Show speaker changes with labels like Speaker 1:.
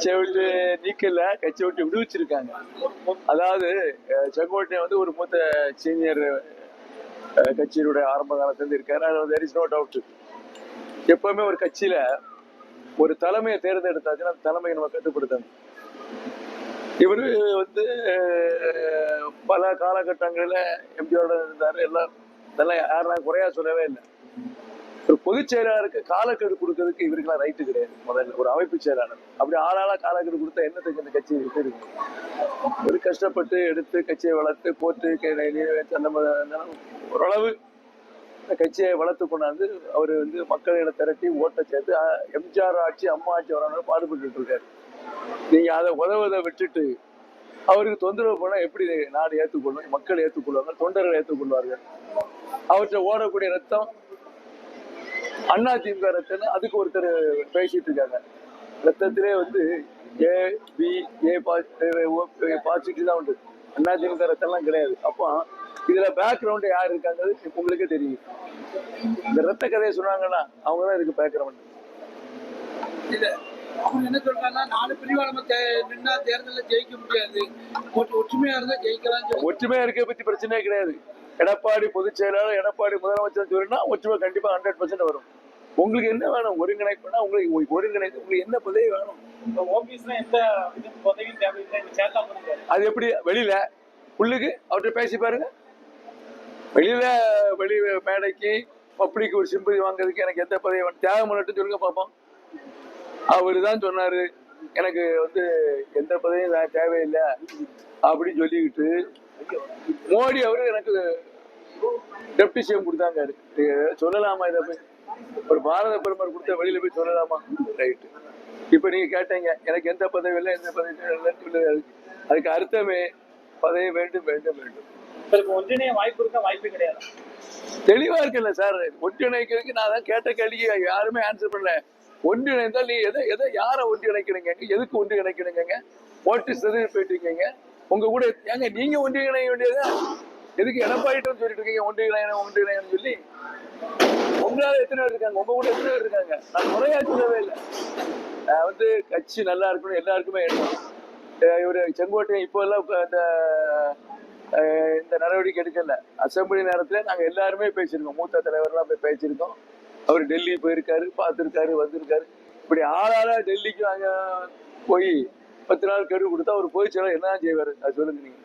Speaker 1: கட்சியை விட்டு நீக்கல, கட்சியை விட்டு விடுவிச்சிருக்காங்க. அதாவது செங்கோட்டையன் வந்து ஒரு மூத்த சீனியர் கட்சியினுடைய ஆரம்ப காலத்துல இருக்காரு. there is no doubt. எப்பவுமே ஒரு கட்சியில ஒரு தலைமையை தேர்ந்தெடுத்தாச்சுன்னா தலைமையை நம்ம கட்டுப்படுத்தணும். இவரு வந்து பல காலகட்டங்களில் எம்ஜிஆரோட இருந்தாரு. எல்லாம் இதெல்லாம் யாரும் குறையா சொல்லவே இல்லை. ஒரு பொதுச் செயலாளருக்கு காலக்கெடு கொடுக்கறதுக்கு இவருக்கெல்லாம் ரைட்டு கிடையாது. முதல்ல ஒரு அமைப்பு செயலாளர் அப்படி ஆளாளா காலக்கெடு கொடுத்தா என்னத்துக்கு இந்த கட்சியை விட்டு இருக்கு? ஒரு கஷ்டப்பட்டு எடுத்து கட்சியை வளர்த்து போட்டு அந்த ஓரளவு இந்த கட்சியை வளர்த்து கொண்டாந்து அவர் வந்து மக்களை திரட்டி ஓட்டை சேர்த்து எம்ஜிஆர் ஆட்சி அம்மா ஆட்சி வரணும் பாடுபட்டு இருக்காரு. நீங்க அதை உதவதை விட்டுட்டு அவருக்கு தொந்தரவு போனா எப்படி நாடு ஏற்றுக்கொள்ளும், மக்கள் ஏற்றுக்கொள்வாங்க, தொண்டர்கள் ஏற்றுக்கொள்வார்கள்? அவற்றை ஓடக்கூடிய ரத்தம் அண்ணா திமுக ரத்தம். அதுக்கு ஒருத்தர் பேசிட்டு இருக்காங்க. ரத்தத்திலே வந்து ஏ பி ஏ பாசிட்டிவ் தான் உண்டு, அண்ணா திமுக ரத்தம்லாம் கிடையாது. அப்போ இதுல பேக்ரவுண்ட் யார் இருக்காங்க உங்களுக்கே தெரியும். இந்த ரத்த கதையை சொன்னாங்கன்னா அவங்கதான் இதுக்கு பேக்ரவுண்ட்.
Speaker 2: அவங்க என்ன சொல்றாங்கன்னா 4 பிரிவா நம்ம நின்னா தேர்தலில் ஜெயிக்க முடியாது, ஒற்றுமையா இருந்தா ஜெயிக்கலாம்.
Speaker 1: ஒற்றுமையா இருக்க பத்தி பிரச்சனையே கிடையாது. எடப்பாடி பொதுச் செயலாளர், எடப்பாடி முதலமைச்சர் சொல்லினா ஒற்றுமை கண்டிப்பா 100% வரும். உங்களுக்கு என்ன வேணும்? ஒருங்கிணைப்புனா உங்களுக்கு ஒருங்கிணைப்பு உங்களுக்கு என்ன பதவி வேணும்? அது எப்படி வெளியில உள்ளுக்கு அவர்கிட்ட பேசி பாருங்க. வெளியில மேடைக்கு பப்ளிக் ஒரு சிம்பதி வாங்குறதுக்கு எனக்கு எந்த பதவி வேணும்? தியாகம் பண்ணட்டும் சொல்லுங்க பார்ப்போம். அவரு தான் சொன்னாரு எனக்கு வந்து எந்த பதவியும் தேவையில்லை அப்படின்னு சொல்லிக்கிட்டு மோடி அவரு எனக்கு டெப்டி சிஎம் கொடுத்தாங்க. சொல்லலாமா? இதை போய் ஒரு பாரத பிரதமர் கொடுத்த வெளியில போய் சொல்லலாமா? ரைட்டு. இப்ப நீங்க கேட்டீங்க எனக்கு எந்த பதவி இல்லை, எந்த பதவி இல்லை. அதுக்கு அர்த்தமே பதவி வேண்டும் வேண்டும் வேண்டும்.
Speaker 2: ஒன்றிணைய வாய்ப்பு இருக்கா? வாய்ப்பு கிடையாது.
Speaker 1: தெளிவா இருக்குல்ல சார். ஒன்றிணைக்கிறதுக்கு நான் தான் கேட்ட கேள்விக்கு யாருமே ஆன்சர் பண்ணல. ஒன்றிணைந்தால் நீ எதை யாரை ஒன்றிணைக்கணுங்க? எதுக்கு ஒன்றிணைக்கணுங்க? ஓட்டு சிதறி போயிட்டீங்க. உங்க கூட ஏங்க நீங்க ஒன்றிணை வேண்டியதா? எதுக்கு எடப்பாடிட்டு சொல்லிட்டு இருக்கீங்க ஒன்றிணைன்னு சொல்லி? உங்களால எத்தனை பேர் இருக்காங்க? உங்க கூட எத்தனை பேர் இருக்காங்க? நான் முறையா சொல்லவே இல்லை. வந்து கட்சி நல்லா இருக்கணும் எல்லாருக்குமே எண்ணம். இவரு செங்கோட்டையன் இப்போ எல்லாம் இந்த நடவடிக்கை எடுக்கல. அசம்பிளி நேரத்துல நாங்க எல்லாருமே பேசியிருக்கோம், மூத்த தலைவர்லாம் போய் பேசியிருக்கோம். அவர் டெல்லி போயிருக்காரு, பார்த்துருக்காரு, வந்திருக்காரு. இப்படி ஆளாளா டெல்லிக்கு நாங்க போய் 10 நாள் கெடு கொடுத்தா ஒரு பொதுச் செயலாளர் என்ன செய்வாரு? அது சொல்லுங்க நீங்க.